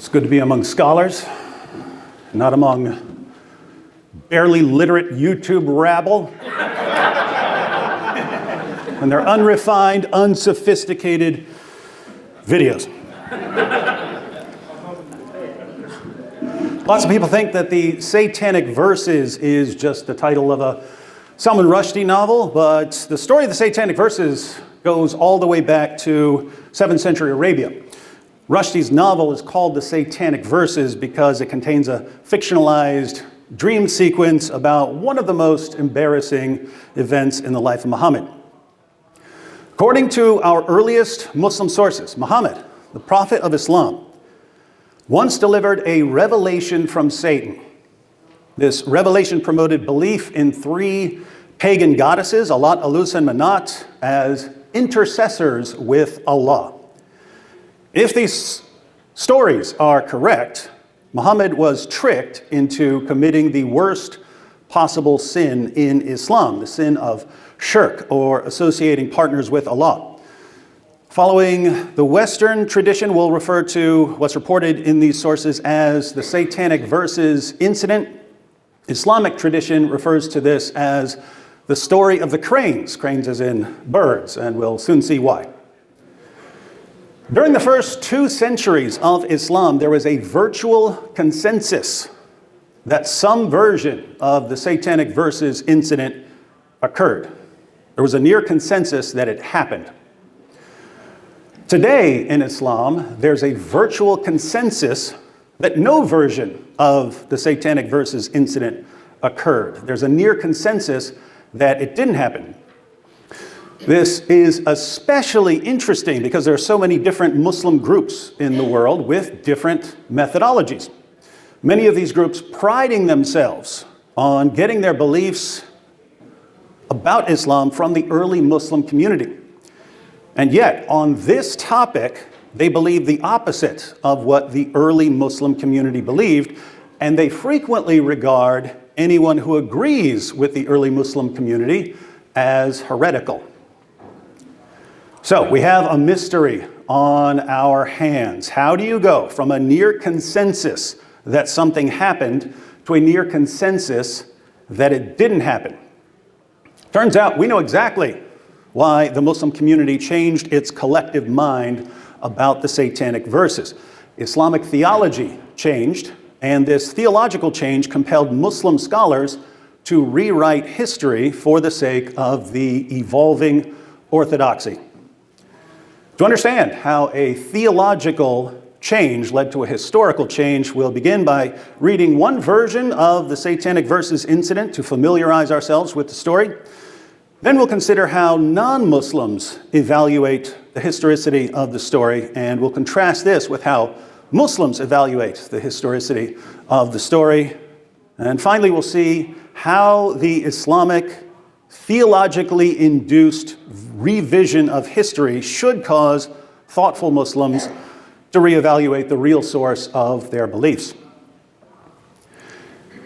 It's good to be among scholars, not among barely literate YouTube rabble and their unrefined, unsophisticated videos. Lots of people think that the Satanic Verses is just the title of a Salman Rushdie novel, but the story of the Satanic Verses goes all the way back to 7th century Arabia. Rushdie's novel is called The Satanic Verses because it contains a fictionalized dream sequence about one of the most embarrassing events in the life of Muhammad. According to our earliest Muslim sources, Muhammad, the prophet of Islam, once delivered a revelation from Satan. This revelation promoted belief in three pagan goddesses, Allat, Al-Uzza, and Manat, as intercessors with Allah. If these stories are correct, Muhammad was tricked into committing the worst possible sin in Islam, the sin of shirk, or associating partners with Allah. Following the Western tradition, we'll refer to what's reported in these sources as the Satanic Verses incident. Islamic tradition refers to this as the story of the cranes as in birds, and we'll soon see why. During the first 2 centuries of Islam, there was a virtual consensus that some version of the Satanic Verses incident occurred. There was a near consensus that it happened. Today in Islam, there's a virtual consensus that no version of the Satanic Verses incident occurred. There's a near consensus that it didn't happen. This is especially interesting because there are so many different Muslim groups in the world with different methodologies. Many of these groups priding themselves on getting their beliefs about Islam from the early Muslim community. And yet, on this topic, they believe the opposite of what the early Muslim community believed, and they frequently regard anyone who agrees with the early Muslim community as heretical. So we have a mystery on our hands. How do you go from a near consensus that something happened to a near consensus that it didn't happen? Turns out we know exactly why the Muslim community changed its collective mind about the Satanic Verses. Islamic theology changed, and this theological change compelled Muslim scholars to rewrite history for the sake of the evolving orthodoxy. To understand how a theological change led to a historical change, we'll begin by reading one version of the Satanic Verses incident to familiarize ourselves with the story. Then we'll consider how non-Muslims evaluate the historicity of the story, and we'll contrast this with how Muslims evaluate the historicity of the story. And finally, we'll see how the Islamic theologically induced revision of history should cause thoughtful Muslims to reevaluate the real source of their beliefs.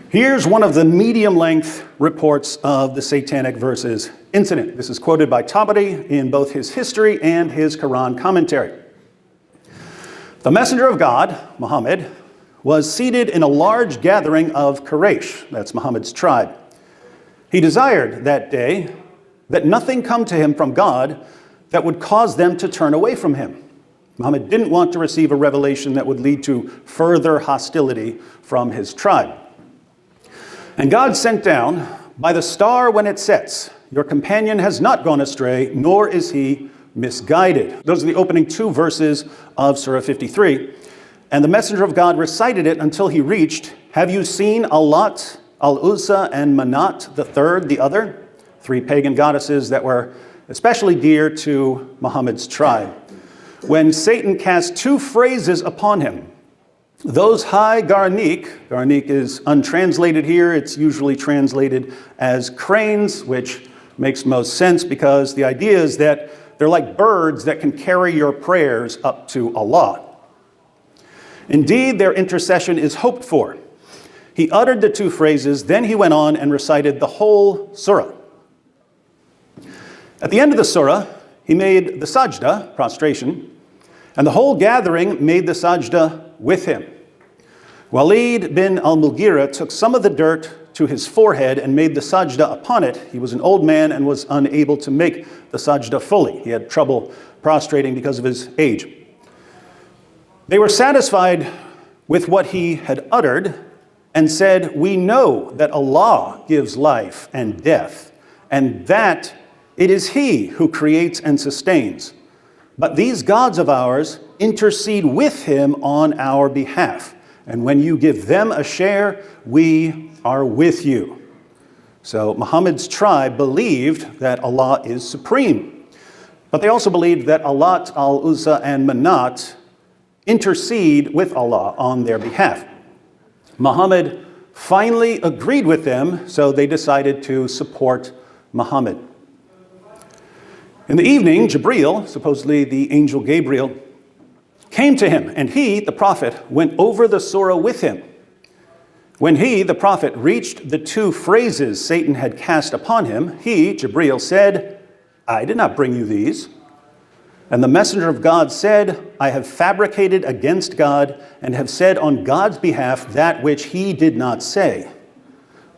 Here's one of the medium-length reports of the Satanic Verses incident. This is quoted by Tabari in both his history and his Quran commentary. The messenger of God, Muhammad, was seated in a large gathering of Quraysh, that's Muhammad's tribe. He desired that day that nothing come to him from God that would cause them to turn away from him. Muhammad didn't want to receive a revelation that would lead to further hostility from his tribe. And God sent down, by the star when it sets, your companion has not gone astray, nor is he misguided. Those are the opening 2 verses of Surah 53. And the messenger of God recited it until he reached, have you seen Allat, Al-Uzza, and Manat, the third, the other? 3 pagan goddesses that were especially dear to Muhammad's tribe. When Satan cast 2 phrases upon him, those high Garnik is untranslated here, it's usually translated as cranes, which makes most sense because the idea is that they're like birds that can carry your prayers up to Allah. Indeed, their intercession is hoped for. He uttered the 2 phrases, then he went on and recited the whole surah. At the end of the surah, he made the sajda, prostration, and the whole gathering made the sajda with him. Walid bin al-Mughira took some of the dirt to his forehead and made the sajda upon it. He was an old man and was unable to make the sajda fully. He had trouble prostrating because of his age. They were satisfied with what he had uttered and said, "We know that Allah gives life and death, and that it is He who creates and sustains. But these gods of ours intercede with Him on our behalf. And when you give them a share, we are with you." So Muhammad's tribe believed that Allah is supreme. But they also believed that Allat, Al-Uzza, and Manat intercede with Allah on their behalf. Muhammad finally agreed with them, so they decided to support Muhammad. In the evening, Jibreel, supposedly the angel Gabriel, came to him, and he, the prophet, went over the surah with him. When he, the prophet, reached the two phrases Satan had cast upon him, he, Jibreel, said, "I did not bring you these." And the messenger of God said, "I have fabricated against God and have said on God's behalf that which he did not say."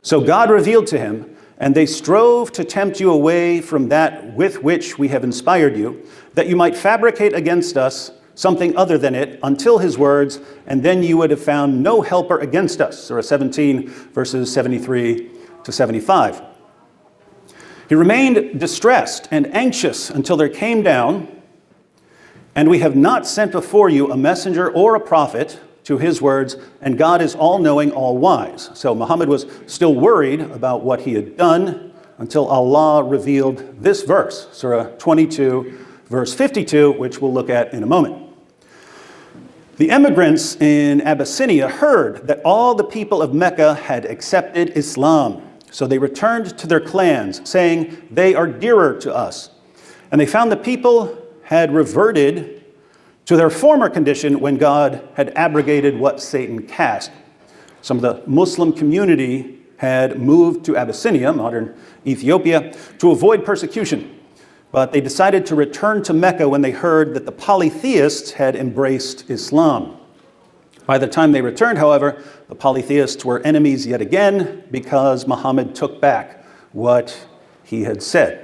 So God revealed to him, "And they strove to tempt you away from that with which we have inspired you, that you might fabricate against us something other than it, until his words, and then you would have found no helper against us." Surah 17, verses 73 to 75. He remained distressed and anxious until there came down, "And we have not sent before you a messenger or a prophet," to his words, "and God is all-knowing, all-wise." So Muhammad was still worried about what he had done until Allah revealed this verse, Surah 22, verse 52, which we'll look at in a moment. The immigrants in Abyssinia heard that all the people of Mecca had accepted Islam. So they returned to their clans, saying, "They are dearer to us." And they found the people had reverted to their former condition when God had abrogated what Satan cast. Some of the Muslim community had moved to Abyssinia, modern Ethiopia, to avoid persecution. But they decided to return to Mecca when they heard that the polytheists had embraced Islam. By the time they returned, however, the polytheists were enemies yet again because Muhammad took back what he had said.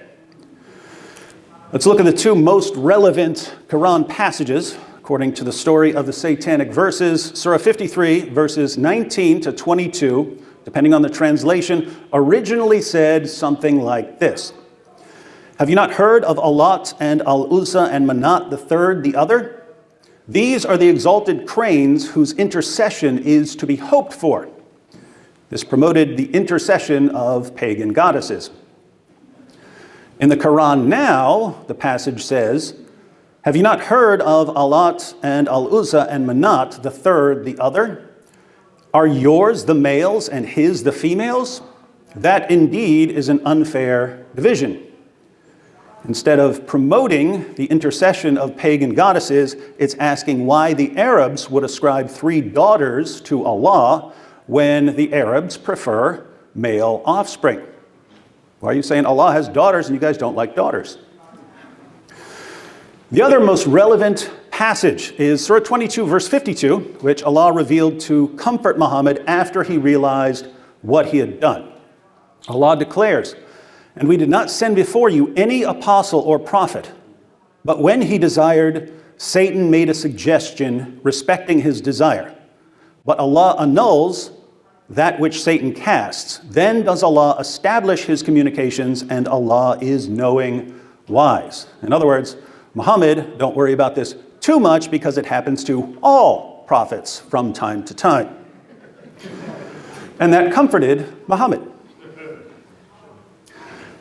Let's look at the two most relevant Quran passages according to the story of the Satanic verses. Surah 53, verses 19 to 22, depending on the translation, originally said something like this: "Have you not heard of Allat and Al-Uzza and Manat, the third, the other? These are the exalted cranes whose intercession is to be hoped for." This promoted the intercession of pagan goddesses. In the Quran now, the passage says, "Have you not heard of Allat and Al-Uzza and Manat, the third, the other? Are yours the males and his the females? That indeed is an unfair division." Instead of promoting the intercession of pagan goddesses, it's asking why the Arabs would ascribe 3 daughters to Allah when the Arabs prefer male offspring. Why are you saying Allah has daughters and you guys don't like daughters? The other most relevant passage is Surah 22, verse 52, which Allah revealed to comfort Muhammad after he realized what he had done. Allah declares, "And we did not send before you any apostle or prophet, but when he desired, Satan made a suggestion respecting his desire. But Allah annuls that which Satan casts. Then does Allah establish his communications, and Allah is knowing, wise." In other words, Muhammad, don't worry about this too much because it happens to all prophets from time to time. And that comforted Muhammad.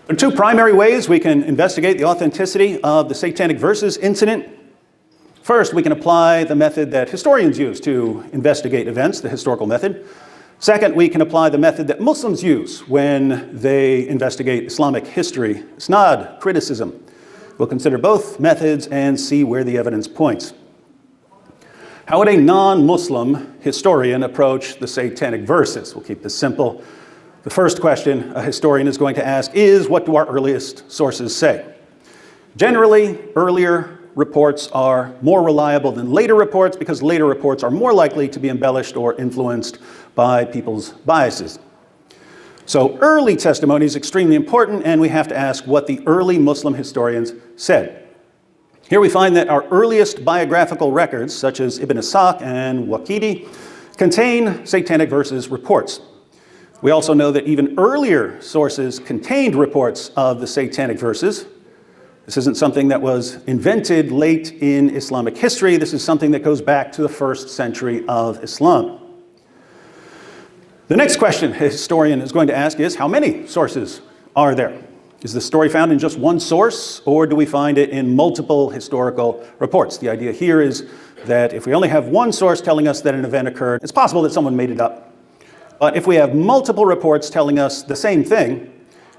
There are 2 primary ways we can investigate the authenticity of the Satanic Verses incident. First, we can apply the method that historians use to investigate events, the historical method. Second, we can apply the method that Muslims use when they investigate Islamic history, isnad, criticism. We'll consider both methods and see where the evidence points. How would a non-Muslim historian approach the Satanic Verses? We'll keep this simple. The first question a historian is going to ask is, what do our earliest sources say? Generally, earlier reports are more reliable than later reports because later reports are more likely to be embellished or influenced by people's biases. So early testimony is extremely important, and we have to ask what the early Muslim historians said. Here we find that our earliest biographical records, such as Ibn Ishaq and Waqidi, contain Satanic verses reports. We also know that even earlier sources contained reports of the Satanic verses. This isn't something that was invented late in Islamic history. This is something that goes back to the 1st century of Islam. The next question a historian is going to ask is, how many sources are there? Is the story found in just one source, or do we find it in multiple historical reports? The idea here is that if we only have one source telling us that an event occurred, it's possible that someone made it up. But if we have multiple reports telling us the same thing,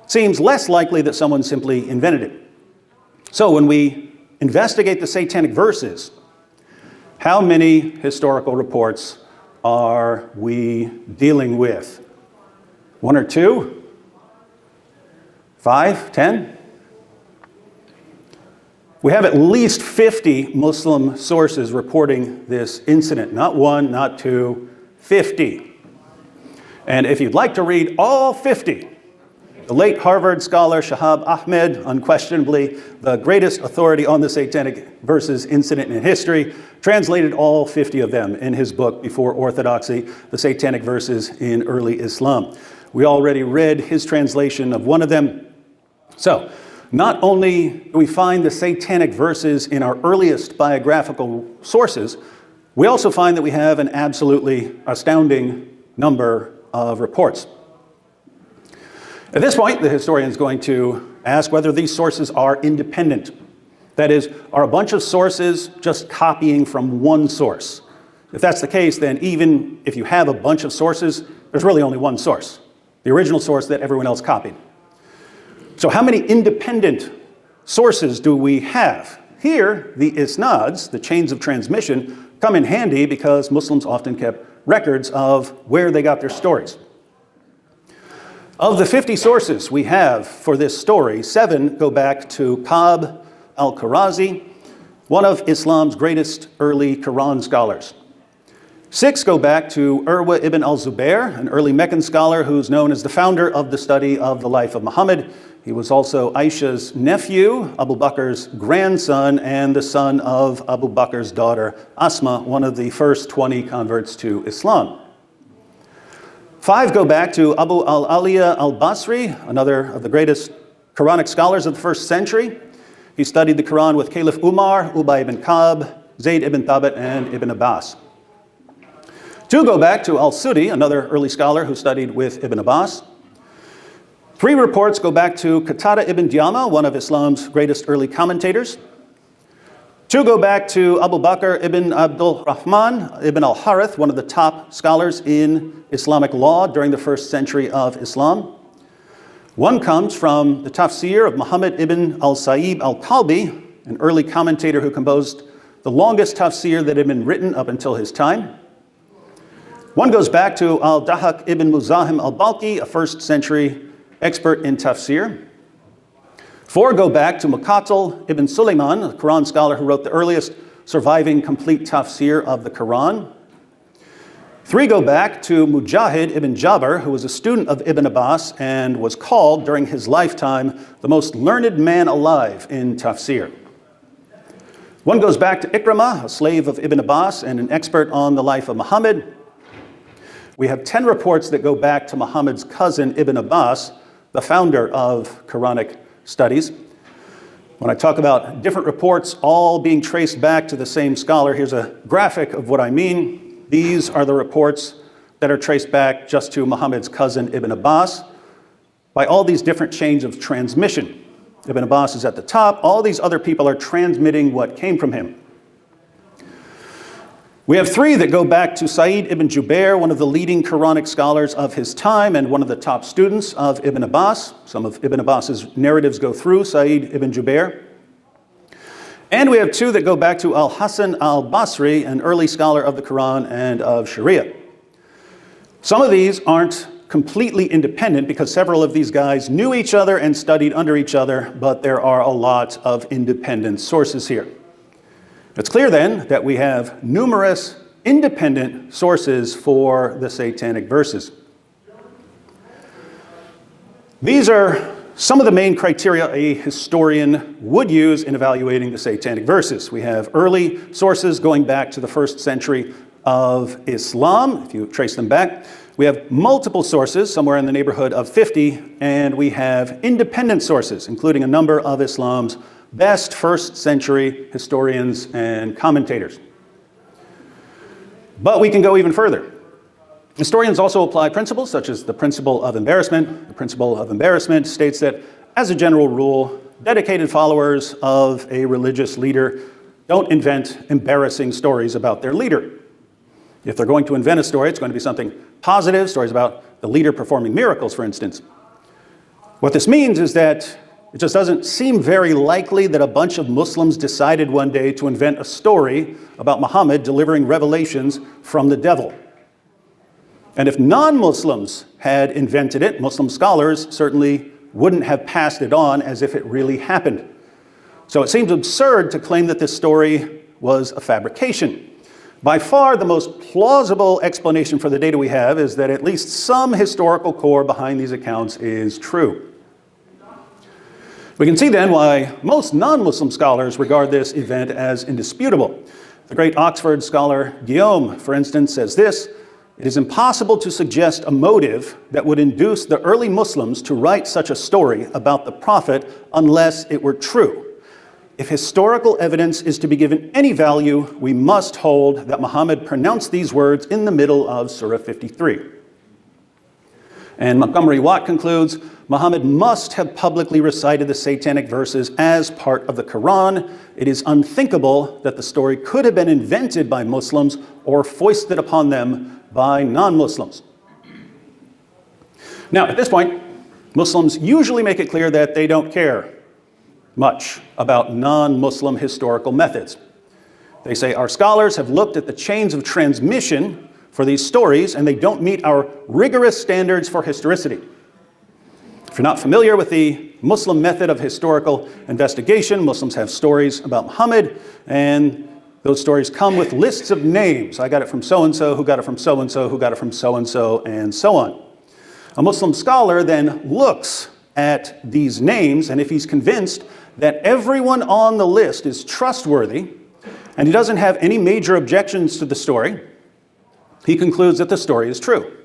it seems less likely that someone simply invented it. So when we investigate the Satanic verses, how many historical reports are we dealing with? 1 or 2? 5? 10? We have at least 50 Muslim sources reporting this incident. Not 1, not 2, 50. And if you'd like to read all 50, the late Harvard scholar Shahab Ahmed, unquestionably the greatest authority on the Satanic verses incident in history, translated all 50 of them in his book, Before Orthodoxy, The Satanic Verses in Early Islam. We already read his translation of one of them. So, not only do we find the Satanic verses in our earliest biographical sources, we also find that we have an absolutely astounding number of reports. At this point, the historian is going to ask whether these sources are independent. That is, are a bunch of sources just copying from one source? If that's the case, then even if you have a bunch of sources, there's really only one source, the original source that everyone else copied. So how many independent sources do we have? Here, the isnads, the chains of transmission, come in handy because Muslims often kept records of where they got their stories. Of the 50 sources we have for this story, 7 go back to Ka'b al-Kharazi, one of Islam's greatest early Quran scholars. 6 go back to Urwa ibn al-Zubair, an early Meccan scholar who's known as the founder of the study of the life of Muhammad. He was also Aisha's nephew, Abu Bakr's grandson, and the son of Abu Bakr's daughter, Asma, one of the first 20 converts to Islam. 5 go back to Abu al-Aliya al-Basri, another of the greatest Quranic scholars of the 1st century. He studied the Quran with Caliph Umar, Ubay ibn Ka'b, Zayd ibn Thabit, and Ibn Abbas. 2 go back to al-Sudi, another early scholar who studied with Ibn Abbas. 3 reports go back to Qatada ibn Diyama, one of Islam's greatest early commentators. 2 go back to Abu Bakr ibn Abdul Rahman ibn al-Harith, one of the top scholars in Islamic law during the 1st century of Islam. 1 comes from the tafsir of Muhammad ibn al-Sa'ib al-Kalbi, an early commentator who composed the longest tafsir that had been written up until his time. 1 goes back to al-Dahak ibn Muzahim al-Balki, a 1st century expert in tafsir. 4 go back to Muqatil ibn Sulaiman, a Quran scholar who wrote the earliest surviving complete tafsir of the Quran. 3 go back to Mujahid ibn Jabr, who was a student of Ibn Abbas and was called during his lifetime the most learned man alive in tafsir. 1 goes back to Ikramah, a slave of Ibn Abbas and an expert on the life of Muhammad. We have 10 reports that go back to Muhammad's cousin Ibn Abbas, the founder of Quranic studies. When I talk about different reports all being traced back to the same scholar, here's a graphic of what I mean. These are the reports that are traced back just to Muhammad's cousin Ibn Abbas by all these different chains of transmission. Ibn Abbas is at the top. All these other people are transmitting what came from him. We have 3 that go back to Sa'id ibn Jubair, one of the leading Quranic scholars of his time and one of the top students of Ibn Abbas. Some of Ibn Abbas's narratives go through Sa'id ibn Jubair. And we have 2 that go back to al-Hasan al-Basri, an early scholar of the Quran and of Sharia. Some of these aren't completely independent because several of these guys knew each other and studied under each other, but there are a lot of independent sources here. It's clear then that we have numerous independent sources for the Satanic verses. These are some of the main criteria a historian would use in evaluating the Satanic verses. We have early sources going back to the 1st century of Islam, if you trace them back. We have multiple sources, somewhere in the neighborhood of 50, and we have independent sources, including a number of Islam's best 1st century historians and commentators. But we can go even further. Historians also apply principles such as the principle of embarrassment. The principle of embarrassment states that, as a general rule, dedicated followers of a religious leader don't invent embarrassing stories about their leader. If they're going to invent a story, it's going to be something positive, stories about the leader performing miracles, for instance. What this means is that it just doesn't seem very likely that a bunch of Muslims decided one day to invent a story about Muhammad delivering revelations from the devil. And if non-Muslims had invented it, Muslim scholars certainly wouldn't have passed it on as if it really happened. So it seems absurd to claim that this story was a fabrication. By far, the most plausible explanation for the data we have is that at least some historical core behind these accounts is true. We can see then why most non-Muslim scholars regard this event as indisputable. The great Oxford scholar Guillaume, for instance, says this: "It is impossible to suggest a motive that would induce the early Muslims to write such a story about the prophet unless it were true. If historical evidence is to be given any value, we must hold that Muhammad pronounced these words in the middle of Surah 53. And Montgomery Watt concludes, Muhammad must have publicly recited the Satanic verses as part of the Quran. It is unthinkable that the story could have been invented by Muslims or foisted upon them by non-Muslims. Now, at this point, Muslims usually make it clear that they don't care much about non-Muslim historical methods. They say, our scholars have looked at the chains of transmission for these stories, and they don't meet our rigorous standards for historicity. If you're not familiar with the Muslim method of historical investigation, Muslims have stories about Muhammad, and those stories come with lists of names. I got it from so-and-so, who got it from so-and-so, who got it from so-and-so, and so on. A Muslim scholar then looks at these names, and if he's convinced that everyone on the list is trustworthy, and he doesn't have any major objections to the story, he concludes that the story is true.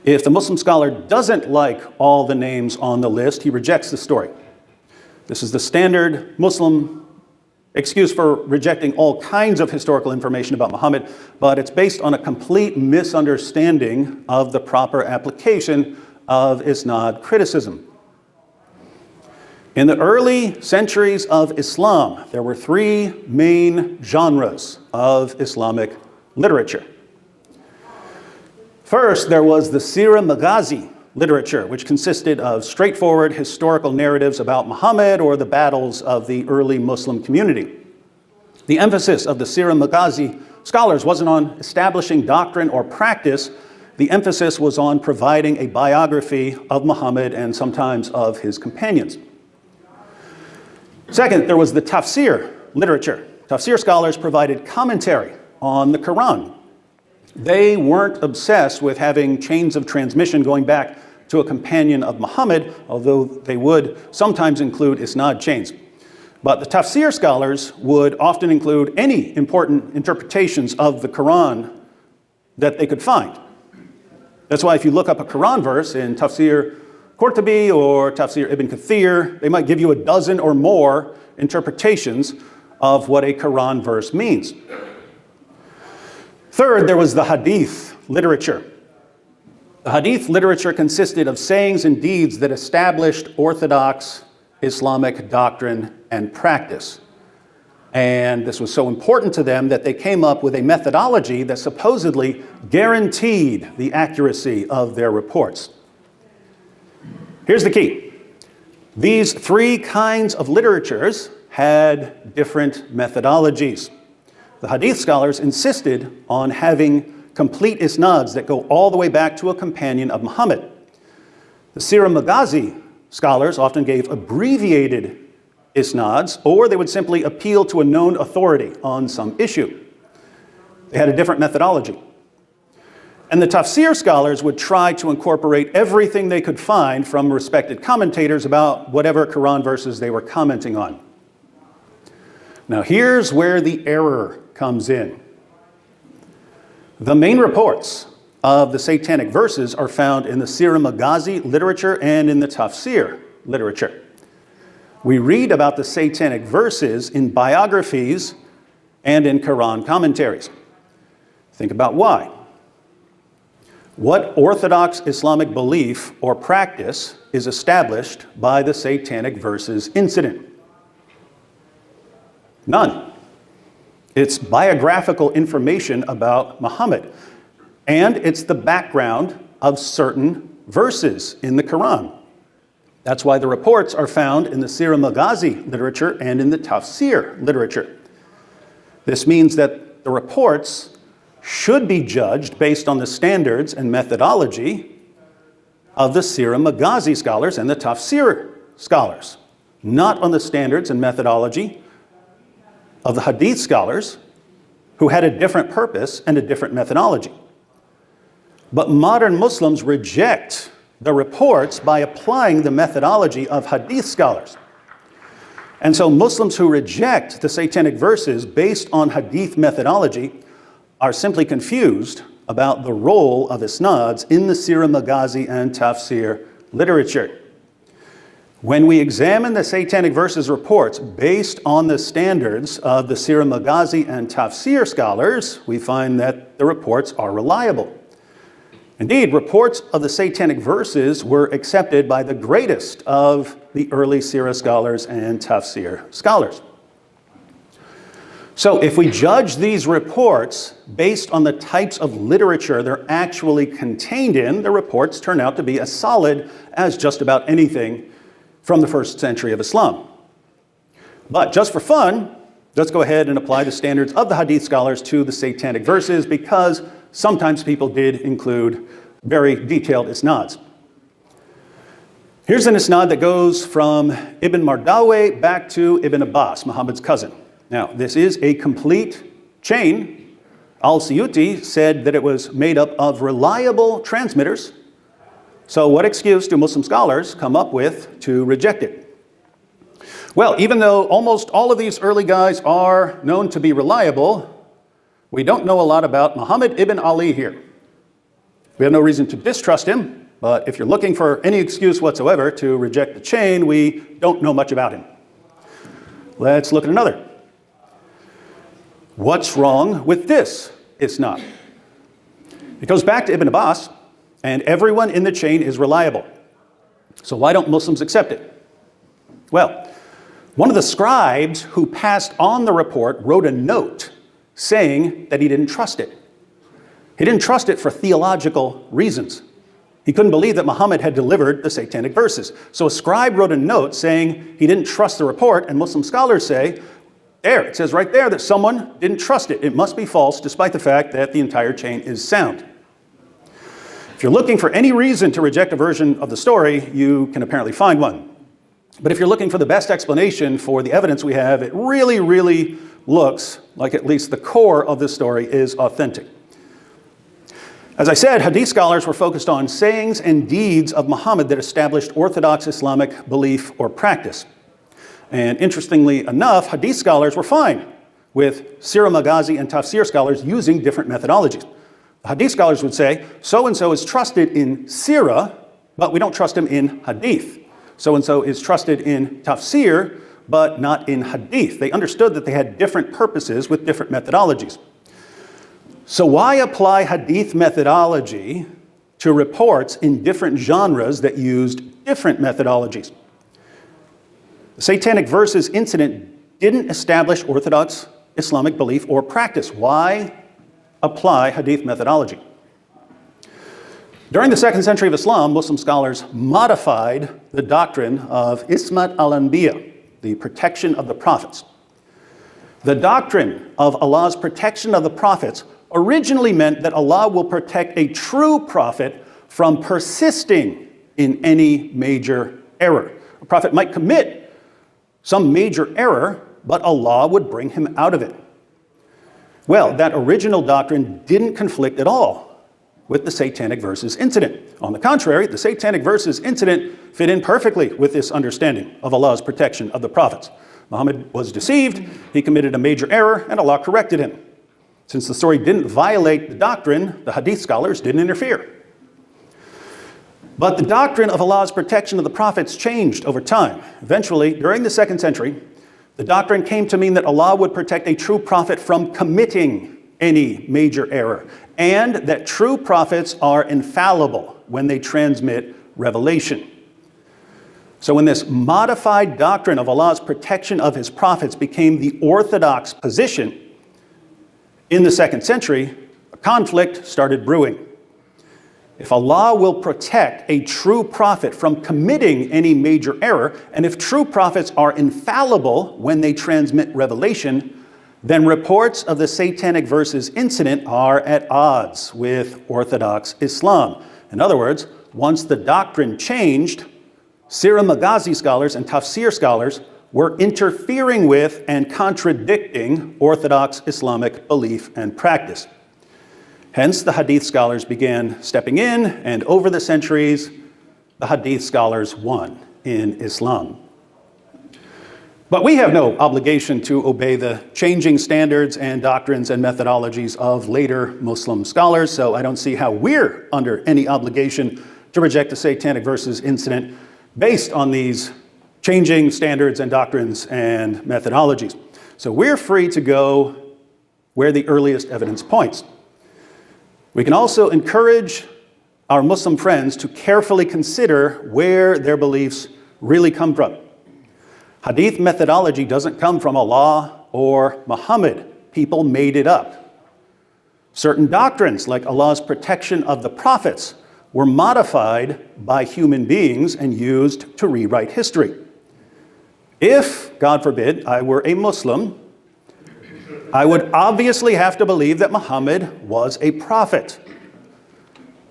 If the Muslim scholar doesn't like all the names on the list, he rejects the story. This is the standard Muslim excuse for rejecting all kinds of historical information about Muhammad, but it's based on a complete misunderstanding of the proper application of isnad criticism. In the early centuries of Islam, there were three main genres of Islamic literature. First, there was the Sirah Maghazi literature, which consisted of straightforward historical narratives about Muhammad or the battles of the early Muslim community. The emphasis of the Sirah Maghazi scholars wasn't on establishing doctrine or practice. The emphasis was on providing a biography of Muhammad and sometimes of his companions. Second, there was the tafsir literature. Tafsir scholars provided commentary on the Quran. They weren't obsessed with having chains of transmission going back to a companion of Muhammad, although they would sometimes include isnad chains. But the tafsir scholars would often include any important interpretations of the Quran that they could find. That's why if you look up a Quran verse in Tafsir Qurtubi or Tafsir Ibn Kathir, they might give you a dozen or more interpretations of what a Quran verse means. Third, there was the hadith literature. The hadith literature consisted of sayings and deeds that established orthodox Islamic doctrine and practice. And this was so important to them that they came up with a methodology that supposedly guaranteed the accuracy of their reports. Here's the key. These three kinds of literatures had different methodologies. The hadith scholars insisted on having complete isnads that go all the way back to a companion of Muhammad. The Sirah Maghazi scholars often gave abbreviated isnads, or they would simply appeal to a known authority on some issue. They had a different methodology. And the tafsir scholars would try to incorporate everything they could find from respected commentators about whatever Quran verses they were commenting on. Now here's where the error comes in. The main reports of the Satanic verses are found in the Sirah Maghazi literature and in the tafsir literature. We read about the Satanic verses in biographies and in Quran commentaries. Think about why. What orthodox Islamic belief or practice is established by the Satanic verses incident? None. It's biographical information about Muhammad, and it's the background of certain verses in the Quran. That's why the reports are found in the Sirah Maghazi literature and in the tafsir literature. This means that the reports should be judged based on the standards and methodology of the Sirah Maghazi scholars and the tafsir scholars, not on the standards and methodology of the hadith scholars, who had a different purpose and a different methodology. But modern Muslims reject the reports by applying the methodology of hadith scholars. And so Muslims who reject the Satanic verses based on hadith methodology are simply confused about the role of isnads in the Sirah Maghazi and tafsir literature. When we examine the Satanic verses reports based on the standards of the Sirah Maghazi and tafsir scholars, we find that the reports are reliable. Indeed, reports of the Satanic verses were accepted by the greatest of the early Sirah scholars and tafsir scholars. So if we judge these reports based on the types of literature they're actually contained in, the reports turn out to be as solid as just about anything from the first century of Islam. But just for fun, let's go ahead and apply the standards of the hadith scholars to the Satanic verses, because sometimes people did include very detailed isnads. Here's an isnad that goes from Ibn Mardaweh back to Ibn Abbas, Muhammad's cousin. Now, this is a complete chain. Al-Suyuti said that it was made up of reliable transmitters. So what excuse do Muslim scholars come up with to reject it? Well, even though almost all of these early guys are known to be reliable, we don't know a lot about Muhammad ibn Ali here. We have no reason to distrust him, but if you're looking for any excuse whatsoever to reject the chain, we don't know much about him. Let's look at another. What's wrong with this isnad? It goes back to Ibn Abbas, and everyone in the chain is reliable. So why don't Muslims accept it? Well, one of the scribes who passed on the report wrote a note saying that he didn't trust it. He didn't trust it for theological reasons. He couldn't believe that Muhammad had delivered the Satanic verses. So a scribe wrote a note saying he didn't trust the report, and Muslim scholars say, there, it says right there that someone didn't trust it. It must be false, despite the fact that the entire chain is sound. If you're looking for any reason to reject a version of the story, you can apparently find one. But if you're looking for the best explanation for the evidence we have, it really, really looks like at least the core of this story is authentic. As I said, hadith scholars were focused on sayings and deeds of Muhammad that established orthodox Islamic belief or practice. And interestingly enough, hadith scholars were fine with Sirah Maghazi and tafsir scholars using different methodologies. The hadith scholars would say, so-and-so is trusted in Sirah, but we don't trust him in hadith. So-and-so is trusted in tafsir, but not in hadith. They understood that they had different purposes with different methodologies. So why apply hadith methodology to reports in different genres that used different methodologies? The Satanic verses incident didn't establish orthodox Islamic belief or practice. Why apply hadith methodology? During the 2nd century of Islam, Muslim scholars modified the doctrine of Ismat al-Anbiya, the protection of the prophets. The doctrine of Allah's protection of the prophets originally meant that Allah will protect a true prophet from persisting in any major error. A prophet might commit some major error, but Allah would bring him out of it. Well, that original doctrine didn't conflict at all with the Satanic verses incident. On the contrary, the Satanic verses incident fit in perfectly with this understanding of Allah's protection of the prophets. Muhammad was deceived, he committed a major error, and Allah corrected him. Since the story didn't violate the doctrine, the Hadith scholars didn't interfere. But the doctrine of Allah's protection of the prophets changed over time. Eventually, during the 2nd century, the doctrine came to mean that Allah would protect a true prophet from committing any major error, and that true prophets are infallible when they transmit revelation. So when this modified doctrine of Allah's protection of his prophets became the orthodox position in the 2nd century, a conflict started brewing. If Allah will protect a true prophet from committing any major error, and if true prophets are infallible when they transmit revelation, then reports of the Satanic verses incident are at odds with Orthodox Islam. In other words, once the doctrine changed, Sirah Maghazi scholars and Tafsir scholars were interfering with and contradicting Orthodox Islamic belief and practice. Hence, the Hadith scholars began stepping in, and over the centuries, the Hadith scholars won in Islam. But we have no obligation to obey the changing standards and doctrines and methodologies of later Muslim scholars, so I don't see how we're under any obligation to reject the Satanic verses incident based on these changing standards and doctrines and methodologies. So we're free to go where the earliest evidence points. We can also encourage our Muslim friends to carefully consider where their beliefs really come from. Hadith methodology doesn't come from Allah or Muhammad. People made it up. Certain doctrines, like Allah's protection of the prophets, were modified by human beings and used to rewrite history. If, God forbid, I were a Muslim, I would obviously have to believe that Muhammad was a prophet.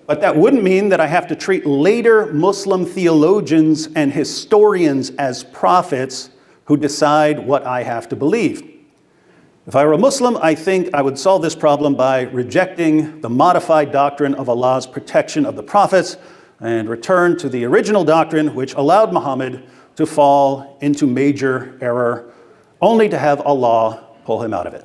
But that wouldn't mean that I have to treat later Muslim theologians and historians as prophets who decide what I have to believe. If I were a Muslim, I think I would solve this problem by rejecting the modified doctrine of Allah's protection of the prophets and return to the original doctrine which allowed Muhammad to fall into major error, only to have Allah pull him out of it.